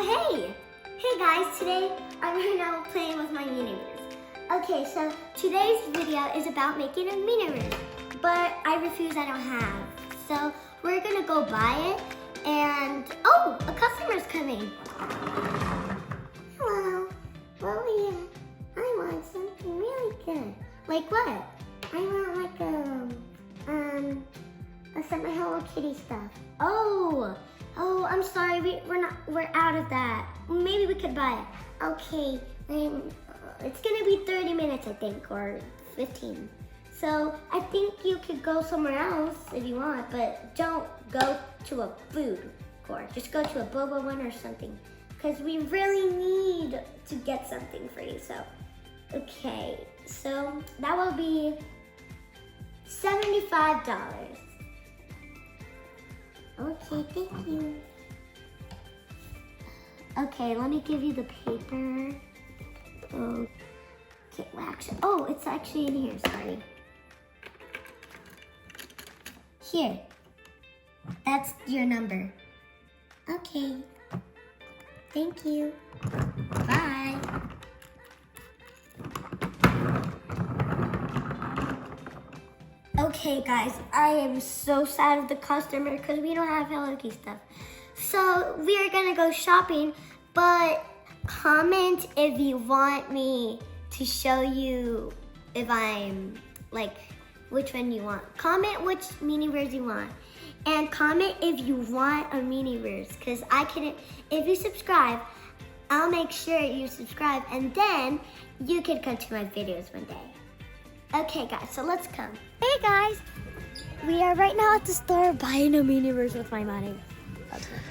hey! Hey guys, today I'm right now playing with my Miniverse. Okay, so today's video is about making a Miniverse, but I refuse, I don't have. So we're gonna go buy it, and oh, a customer's coming. Hello, I want something really good. Like what? I want like some Hello Kitty stuff. Oh, I'm sorry, we're out of that. Maybe we could buy it. Okay, it's gonna be 30 minutes, I think, or 15. So I think you could go somewhere else if you want, but don't go to a food court. Just go to a boba one or something, because we really need to get something for you. So, okay, so that will be $75. Okay, thank you. Okay, let me give you the paper. Okay, well, actually, oh, it's actually in here, sorry. Here, that's your number. Okay, thank you. Bye. Okay guys, I am so sad of the customer because we don't have Hello Kitty stuff. So we are gonna go shopping, but comment if you want me to show you if I'm like, which one you want. Comment which Miniverse you want. And comment if you want a Miniverse, because I can, if you subscribe, I'll make sure you subscribe and then you can come to my videos one day. Okay guys, so let's come. Hey guys, we are right now at the store buying a Miniverse with my money. Okay.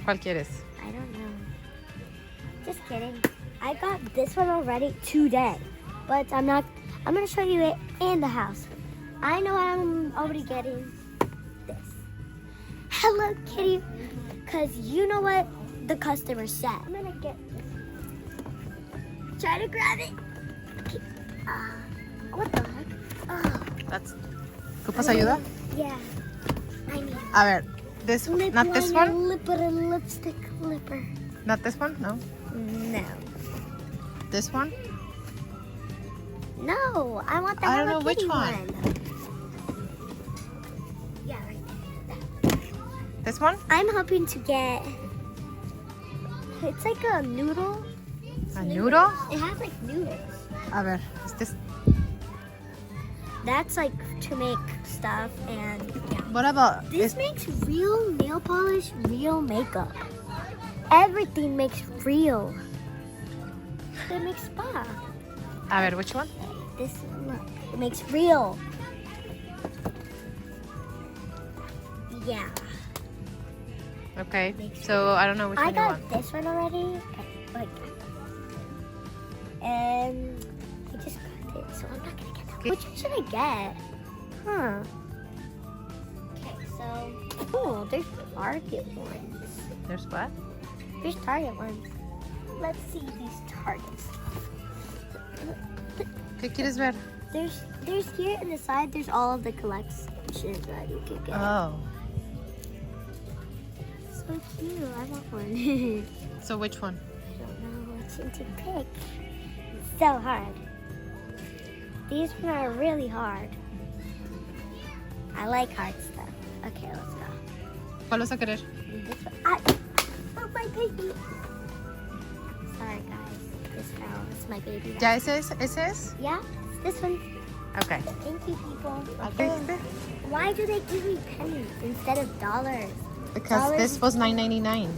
¿Cuál quieres? I don't know. Just kidding. I got this one already today, but I'm gonna show you it in the house. I know I'm already getting this. Hello Kitty, because you know what the customer said. I'm gonna get this. Try to grab it. Okay. What the heck? Oh. ¿Ocupas ayuda? Yeah. I need A ver, not this one? Lipstick lipper. Not this one? No. No. This one? No, I want the I don't Hello know which Kitty one. Yeah, right there. This one? I'm hoping to get. It's like a noodle. A noodle? It has like noodles. A ver, is this? That's like to make stuff, and yeah. What about This makes real nail polish, real makeup. Everything makes real. It makes spa. A ver, which one? This one, look, it makes real. Yeah. Okay, so I don't know which I one you got want. this one already, like, and I just got it, so I'm not gonna get that. Okay. Which one should I get? Huh. Okay, so, oh, there's Target ones. There's what? There's Target ones. Let's see these Targets. ¿Qué quieres ver? There's here in the side, there's all of the collections that you could get. Oh. So cute, I want one. So which one? I don't know which one to pick. It's so hard. These ones are really hard. I like hard stuff. Okay, let's go. ¿Cuál vas a querer? This one. Oh, my baby. Sorry, guys. This fell. It's my baby. ¿Ya ese es? Yeah, it's this one. Okay. Thank you, people. Okay. Why do they give me pennies instead of dollars? Because Dollars. this was $9.99.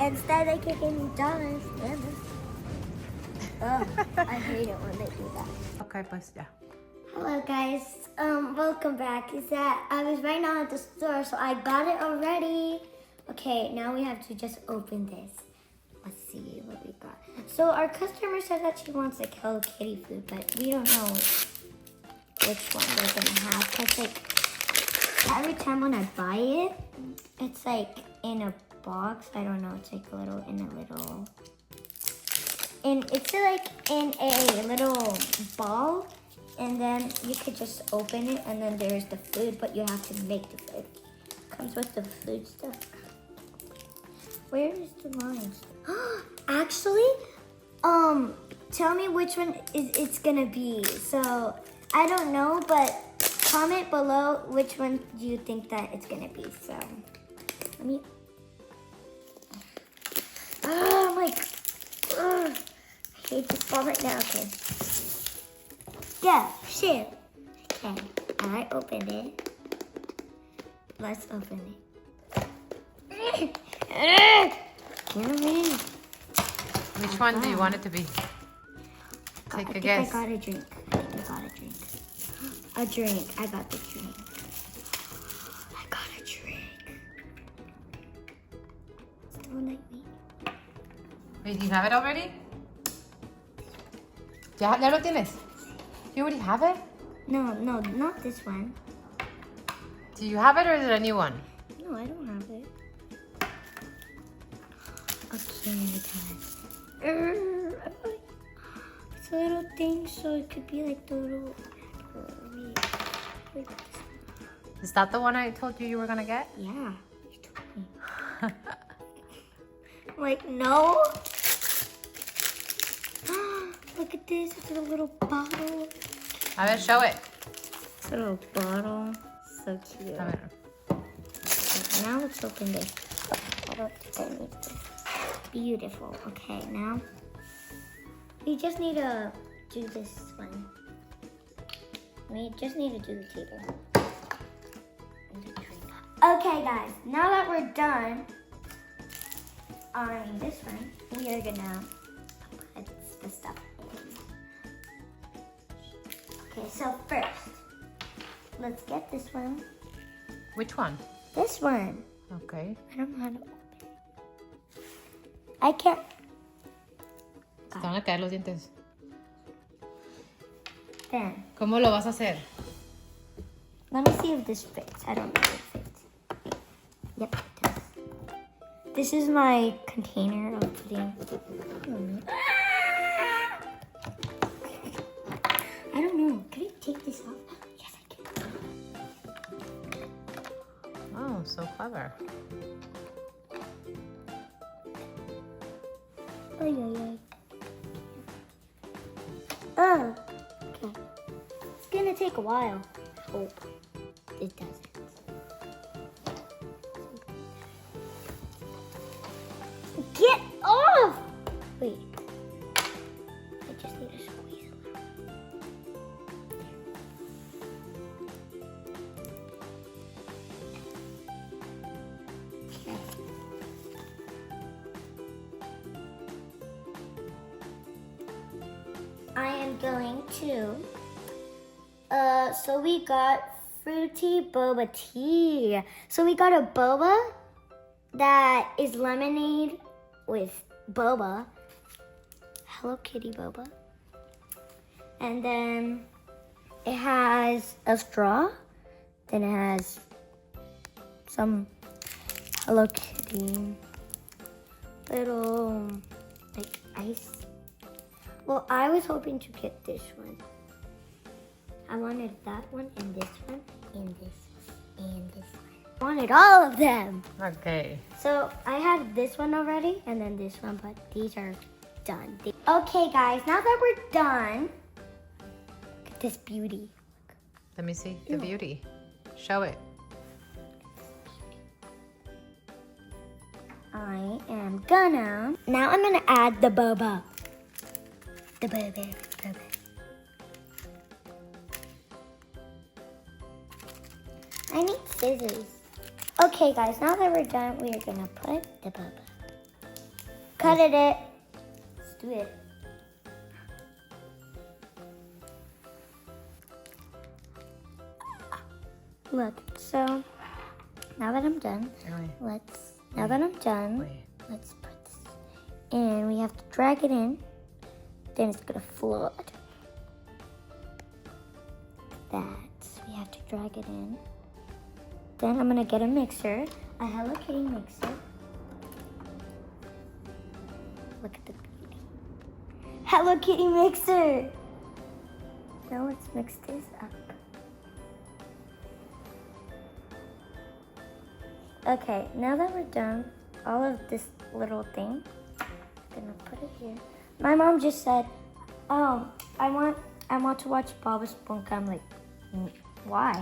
Instead, they can give me dollars. Ugh, I hate it when they do that. Okay, pues ya. Hello guys, welcome back. I was right now at the store, so I got it already. Okay, now we have to just open this. Let's see what we got. So our customer said that she wants like Hello Kitty food, but we don't know which one we're gonna have. Cause like every time when I buy it, it's like in a box. I don't know. It's like it's like in a little ball. And then you could just open it, and then there's the food, but you have to make the food. Comes with the food stuff. Where is the lines? Actually, tell me which one it's gonna be. So I don't know, but comment below which one do you think that it's gonna be. So let me. Oh my! I hate this ball right now. Okay. Yeah, shit. Okay, I opened it. Let's open it. Which one do you want it to be? Take a guess. I got a drink. I think I got a drink. A drink. I got the drink. I got a drink. Still like me. Wait, do you have it already? ¿Ya lo tienes? You already have it? No, not this one. Do you have it or is it a new one? No, I don't have it. Okay, guys. It's a little thing, so it could be like the little. Wait. Is that the one I told you were gonna get? Yeah, you told me. Like, no. Look at this. It's a little bottle. A ver, show it. It's a little bottle. So cute. A ver. Okay, now let's open this. I don't think I need this. Beautiful. Okay, now we just need to do this one. We just need to do the table. Okay, guys. Now that we're done on this one, we are gonna put the stuff in. Okay, so first, let's get this one. Which one? This one. Okay. I don't know how to open it. I can't. Se te van a caer los dientes. Then, ¿Cómo lo vas a hacer? let me see if this fits. I don't know if it fits. Yep, it does. This is my container of putting. I don't know. Can I take this off? Yes, I can. Oh, so clever. Ay, ay, ay. Oh, okay. It's gonna take a while. I hope it doesn't. Get off! Wait. I just need to squeeze a little. Okay. I am going to, so we got fruity boba tea. So we got a boba that is lemonade with boba. Hello Kitty boba. And then it has a straw. Then it has some Hello Kitty little like ice. Well, I was hoping to get this one. I wanted that one and this one and this and this one. I wanted all of them. Okay. So I have this one already and then this one, but these are done. Okay, guys, now that we're done, look at this beauty. Let me see the beauty. Show it. I am gonna, now I'm gonna add the boba. The boba. I need scissors. Okay, guys, now that we're done, we are gonna put the boba. Cut it. Let's do it. Look, so now that I'm done, let's put this in. We have to drag it in. Then it's gonna flood. That we have to drag it in. Then I'm gonna get a mixer, a Hello Kitty mixer. Look at the beauty. Hello Kitty mixer. Now let's mix this up. Okay, now that we're done, all of this little thing. I'm gonna put it here. My mom just said, "Oh, I want to watch Bob Esponja." I'm like, "Why?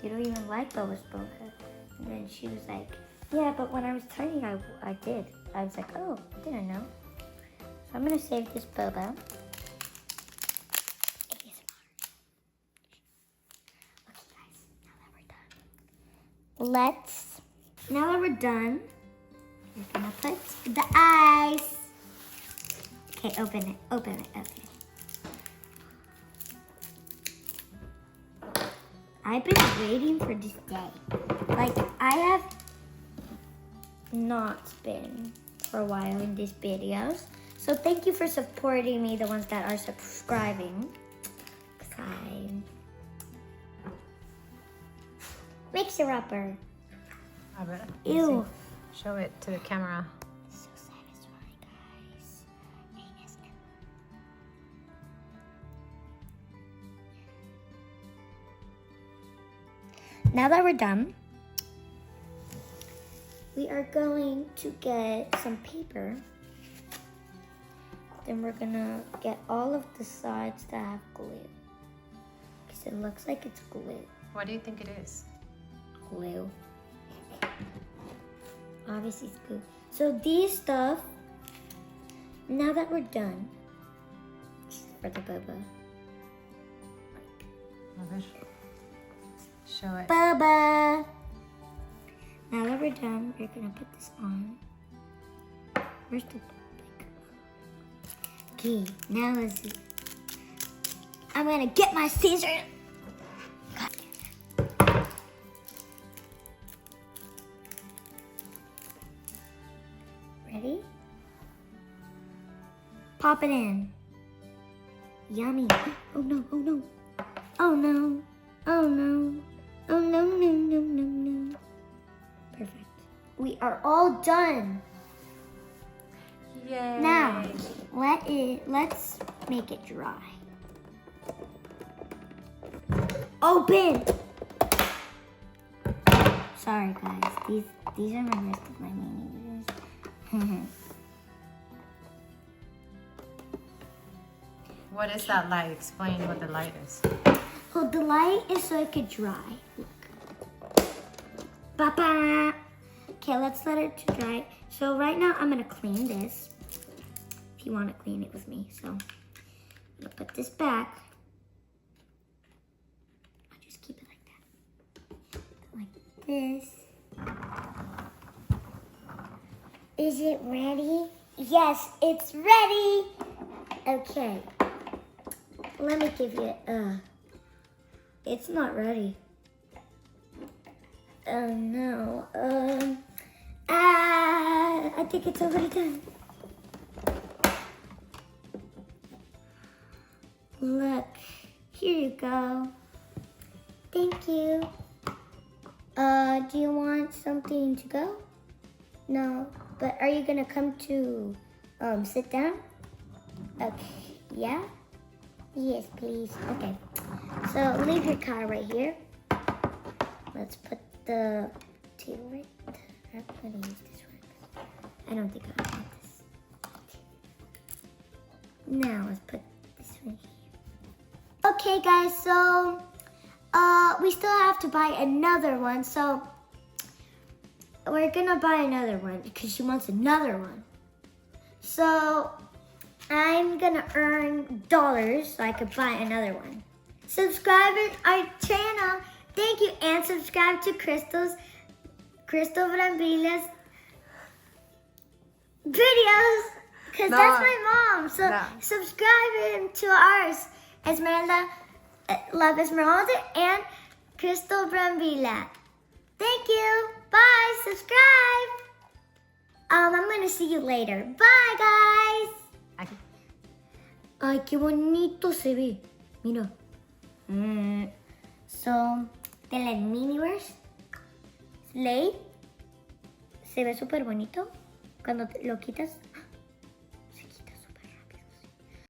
You don't even like Bob Esponja." And then she was like, "Yeah, but when I was tiny, I did." I was like, "Oh, I didn't know." So I'm gonna save this boba. Now that we're done, we're gonna put the ice. Okay, open it, okay. I've been waiting for this day. Like, I have not been for a while in these videos. So thank you for supporting me, the ones that are subscribing. Mixer upper. I bet. Ew. Show it to the camera. So satisfying, guys. ASMR. Now that we're done, we are going to get some paper. Then we're gonna get all of the sides that have glue. Because it looks like it's glue. What do you think it is? Glue. Obviously it's glue. So these stuff, now that we're done, for the boba. Show it. Boba! Now that we're done, we're gonna put this on. Where's the okay, now let's see. I'm gonna get my scissors. Ready? Pop it in. Yummy. Oh no, oh no. Oh no. Oh no. Oh no, no, no, no, no. Perfect. We are all done. Yay. Now, let's make it dry. Open! Sorry guys, these are my rest of my mini. What is that light? Explain what the light is. Well, the light is so it could dry. Look. Ba-ba! Okay, let's let it dry. So right now I'm gonna clean this. If you want to clean it with me. So I'm gonna put this back. I'll just keep it like that. Like this. Is it ready? Yes, it's ready. Okay. Let me give you it's not ready. Oh no. I think it's already done. Look, here you go. Thank you. Do you want something to go? No, but are you gonna come to sit down? Okay, yeah? Yes, please. Okay, so leave your car right here. Let's put the table right there. I'm gonna use this one. I don't think I want this. Now let's put this one here. Okay guys, so we still have to buy another one, so we're gonna buy another one because she wants another one. So I'm gonna earn dollars so I could buy another one. Subscribe to our channel. Thank you, and subscribe to Crystal Brambilla's videos, because that's my mom. So subscribe to ours, Esmeralda, Love Esmeralda, and Crystal Brambilla. Thank you. Bye. Subscribe. I'm gonna see you later. Bye, guys. Aquí. Ay, qué bonito se ve. Mira. So, de la Miniverse, Slay, se ve súper bonito. Cuando lo quitas,